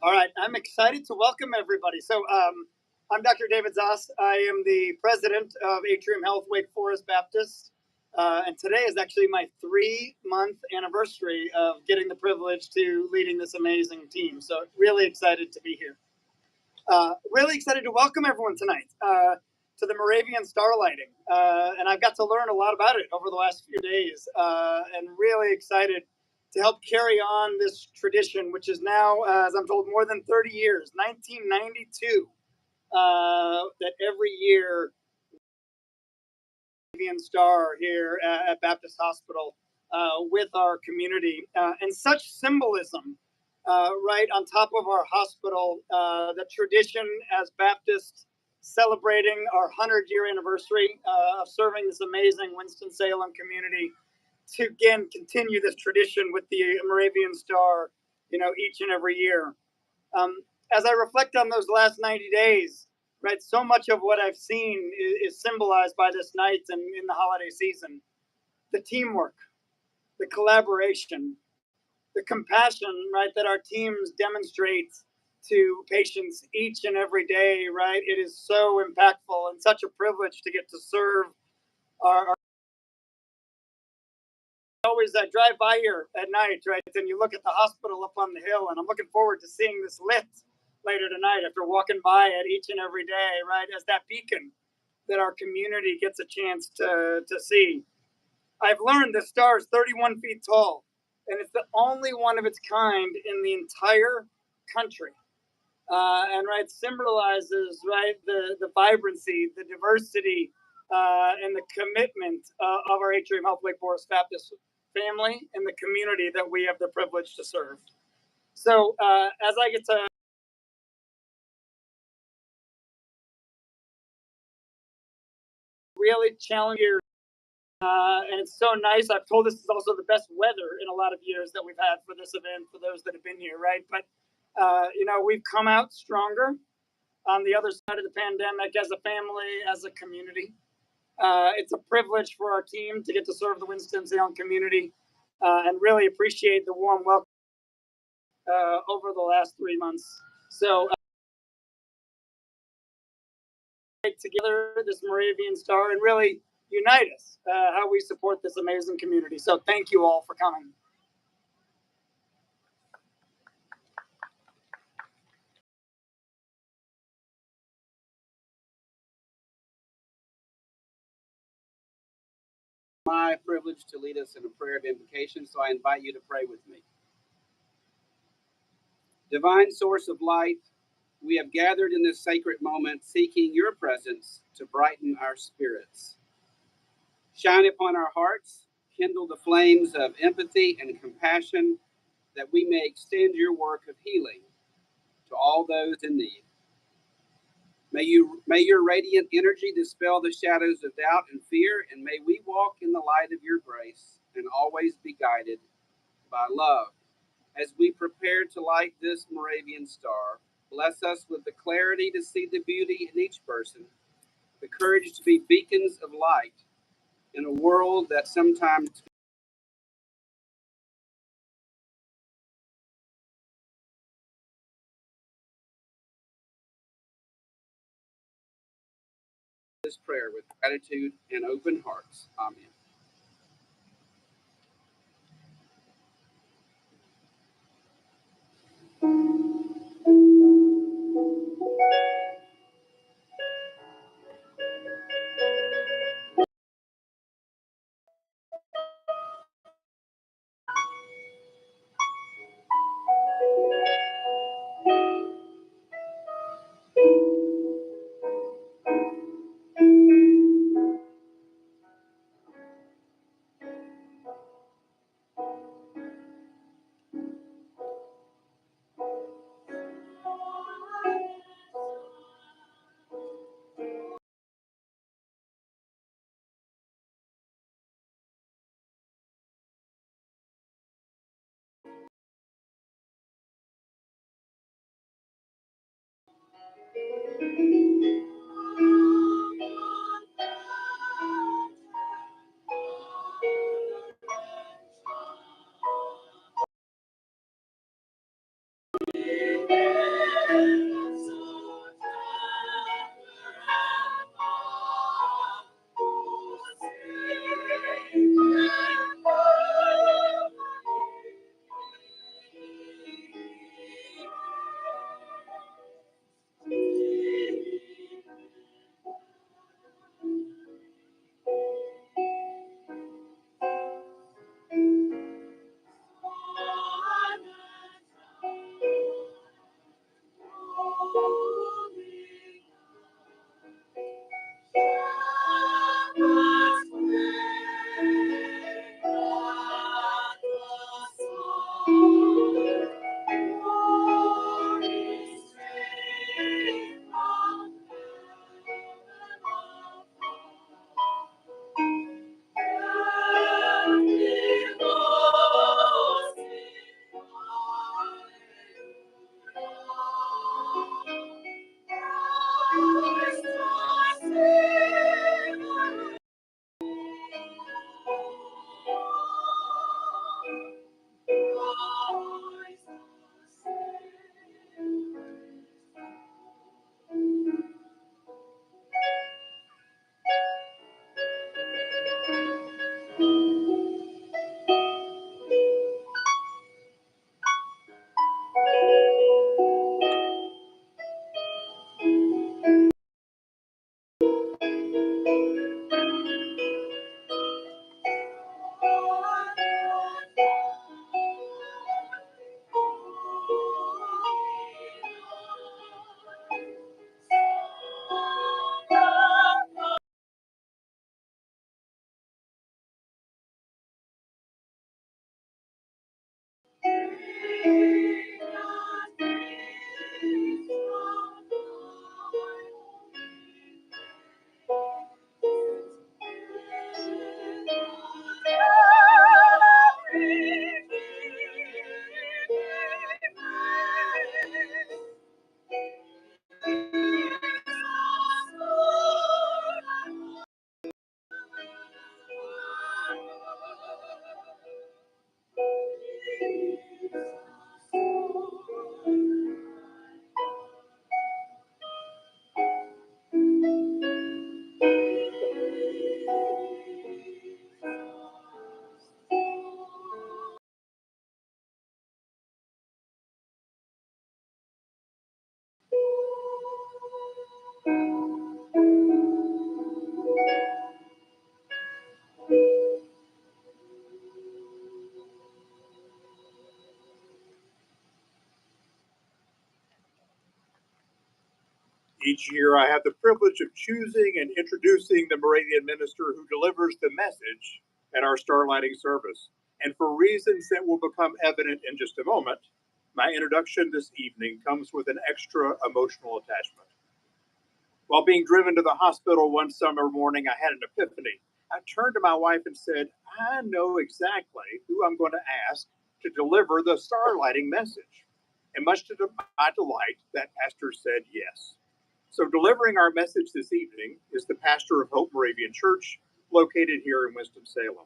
All right, I'm excited to welcome everybody. I'm Dr. David Zoss. I am the president of Atrium Health Wake Forest Baptist. And today is actually my 3-month anniversary of getting the privilege to leading this amazing team. So, really excited to be here. Really excited to welcome everyone tonight to the Moravian starlighting. And I've got to learn a lot about it over the last few days, and really excited to help carry on this tradition, which is now, as I'm told, more than 30 years, 1992, that every year Moravian star here at Baptist Hospital with our community, and such symbolism right on top of our hospital, the tradition as Baptists celebrating our 100-year anniversary of serving this amazing Winston-Salem community, to again continue this tradition with the Moravian Star, each and every year. As I reflect on those last 90 days, right, so much of what I've seen is symbolized by this night and in the holiday season. The teamwork, the collaboration, the compassion, right, that our teams demonstrate to patients each and every day, right? It is so impactful and such a privilege to get to serve our always drive by here at night, right? And you look at the hospital up on the hill, and I'm looking forward to seeing this lit later tonight after walking by it each and every day, right? As that beacon that our community gets a chance to see. I've learned the star is 31 feet tall, and it's the only one of its kind in the entire country. And right, symbolizes right the vibrancy, the diversity, and the commitment of our Atrium Health Wake Forest Baptist family and the community that we have the privilege to serve. So as I get to really challenge you, and it's so nice. I've told this is also the best weather in a lot of years that we've had for this event for those that have been here, right? But we've come out stronger on the other side of the pandemic as a family, as a community. It's a privilege for our team to get to serve the Winston-Salem community, and really appreciate the warm welcome over the last 3 months. So, together, this Moravian Star, and really unite us how we support this amazing community. So, thank you all for coming. My privilege to lead us in a prayer of invocation, so I invite you to pray with me. Divine source of light, we have gathered in this sacred moment seeking your presence to brighten our spirits. Shine upon our hearts, kindle the flames of empathy and compassion, that we may extend your work of healing to all those in need. May your radiant energy dispel the shadows of doubt and fear, and may we walk in the light of your grace and always be guided by love. As we prepare to light this Moravian star, bless us with the clarity to see the beauty in each person, the courage to be beacons of light in a world that sometimes this prayer with gratitude and open hearts. Amen. Each year, I have the privilege of choosing and introducing the Moravian minister who delivers the message at our starlighting service. And for reasons that will become evident in just a moment, my introduction this evening comes with an extra emotional attachment. While being driven to the hospital one summer morning, I had an epiphany. I turned to my wife and said, I know exactly who I'm going to ask to deliver the starlighting message. And much to my delight, that pastor said yes. So delivering our message this evening is the pastor of Hope Moravian Church, located here in Winston-Salem.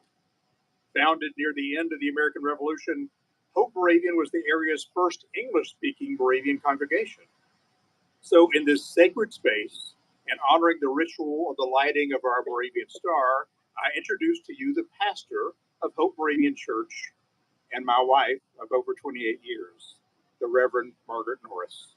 Founded near the end of the American Revolution, Hope Moravian was the area's first English-speaking Moravian congregation. So in this sacred space, and honoring the ritual of the lighting of our Moravian star, I introduce to you the pastor of Hope Moravian Church and my wife of over 28 years, the Reverend Margaret Norris.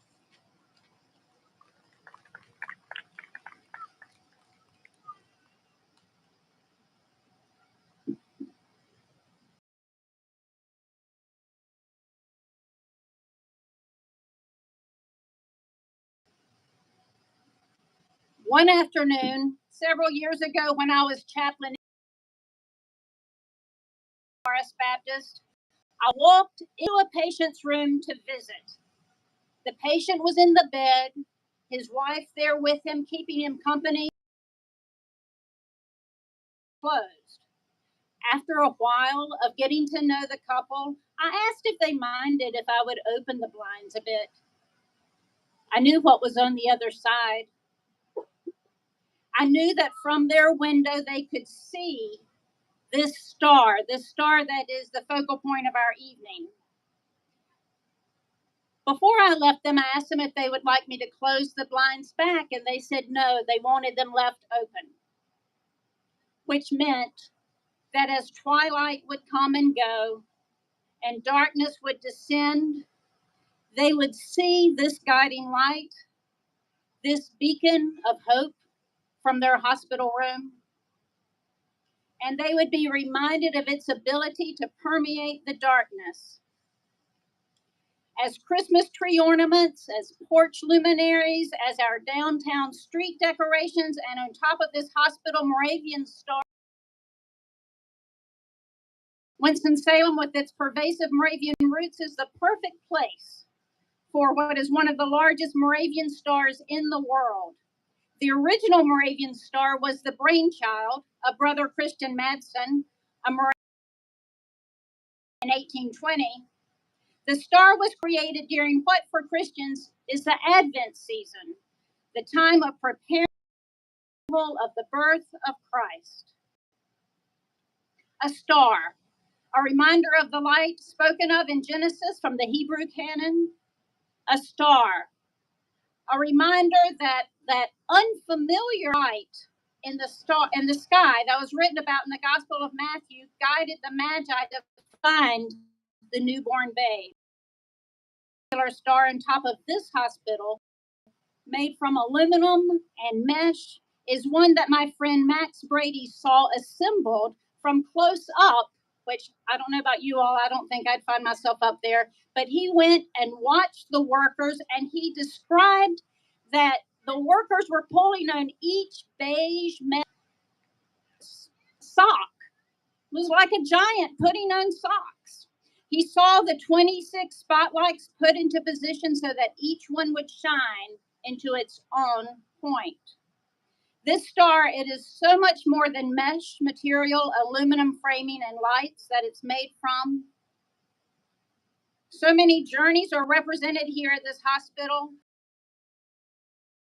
One afternoon, several years ago when I was chaplain at Morris Baptist, I walked into a patient's room to visit. The patient was in the bed, his wife there with him, keeping him company, closed. After a while of getting to know the couple, I asked if they minded if I would open the blinds a bit. I knew what was on the other side. I knew that from their window they could see this star that is the focal point of our evening. Before I left them, I asked them if they would like me to close the blinds back, and they said no, they wanted them left open, which meant that as twilight would come and go and darkness would descend, they would see this guiding light, this beacon of hope from their hospital room, and they would be reminded of its ability to permeate the darkness. As Christmas tree ornaments, as porch luminaries, as our downtown street decorations, and on top of this hospital Moravian star, Winston-Salem, with its pervasive Moravian roots, is the perfect place for what is one of the largest Moravian stars in the world. The original Moravian star was the brainchild of Brother Christian Madsen, a Moravian in 1820. The star was created during what for Christians is the Advent season, the time of preparing of the birth of Christ. A star, a reminder of the light spoken of in Genesis from the Hebrew canon. A star, a reminder that that unfamiliar light in the sky that was written about in the Gospel of Matthew guided the Magi to find the newborn babe. A star on top of this hospital, made from aluminum and mesh, is one that my friend Max Brady saw assembled from close up, which I don't know about you all, I don't think I'd find myself up there, but he went and watched the workers, and he described that the workers were pulling on each beige mesh sock. It was like a giant putting on socks. He saw the 26 spotlights put into position so that each one would shine into its own point. This star, it is so much more than mesh material, aluminum framing, and lights that it's made from. So many journeys are represented here at this hospital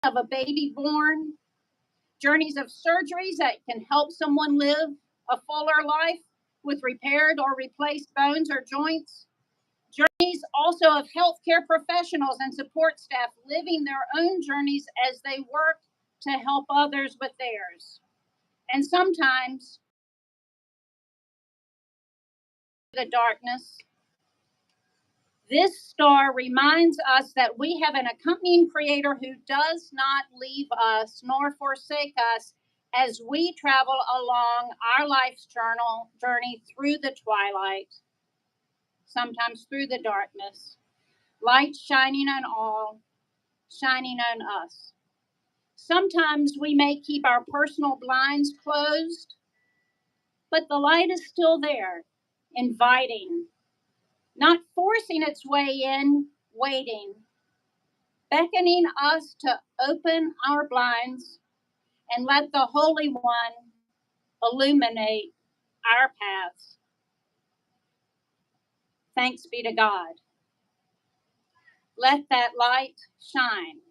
of a baby born, journeys of surgeries that can help someone live a fuller life with repaired or replaced bones or joints. Journeys also of healthcare professionals and support staff living their own journeys as they work to help others with theirs. And sometimes the darkness. This star reminds us that we have an accompanying creator who does not leave us nor forsake us as we travel along our life's journey through the twilight, sometimes through the darkness, light shining on all, shining on us. Sometimes we may keep our personal blinds closed, but the light is still there, inviting, not forcing its way in, waiting, beckoning us to open our blinds and let the Holy One illuminate our paths. Thanks be to God. Let that light shine.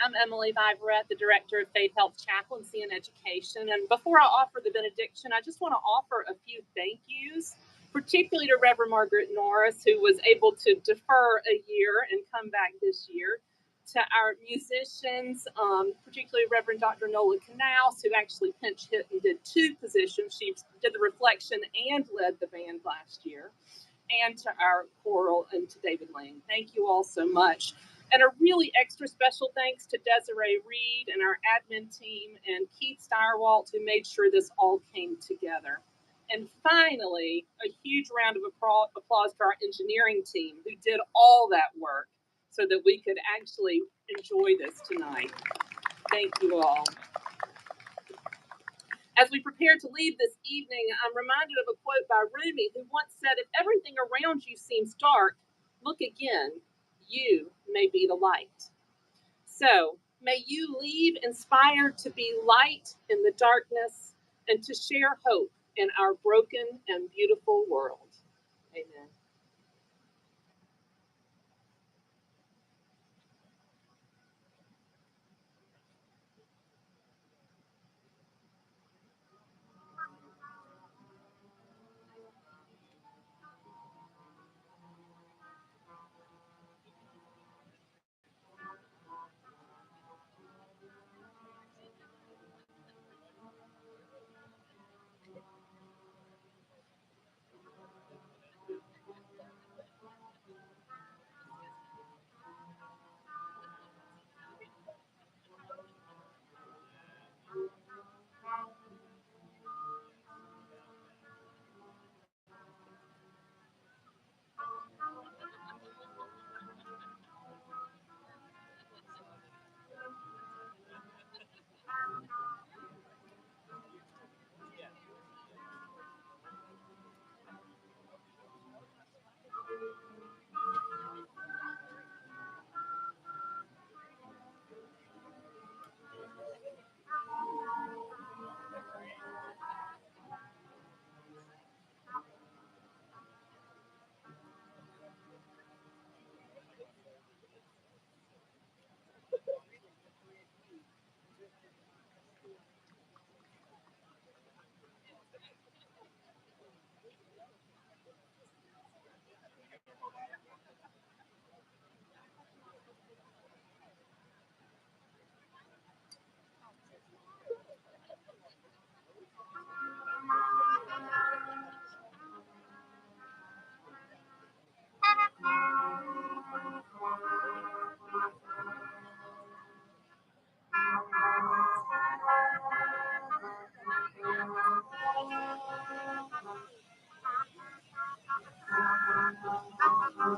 I'm Emily Viverette, the Director of Faith, Health, Chaplaincy, and Education. And before I offer the benediction, I just want to offer a few thank yous, particularly to Reverend Margaret Norris, who was able to defer a year and come back this year, to our musicians, particularly Reverend Dr. Nola Knaus, who actually pinch hit and did 2 positions. She did the reflection and led the band last year, and to our choral and to David Lang. Thank you all so much. And a really extra special thanks to Desiree Reed and our admin team and Keith Steyerwalt, who made sure this all came together. And finally, a huge round of applause to our engineering team who did all that work so that we could actually enjoy this tonight. Thank you all. As we prepare to leave this evening, I'm reminded of a quote by Rumi, who once said, "If everything around you seems dark, look again. You may be the light." So may you leave inspired to be light in the darkness and to share hope in our broken and beautiful world. Amen.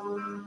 you.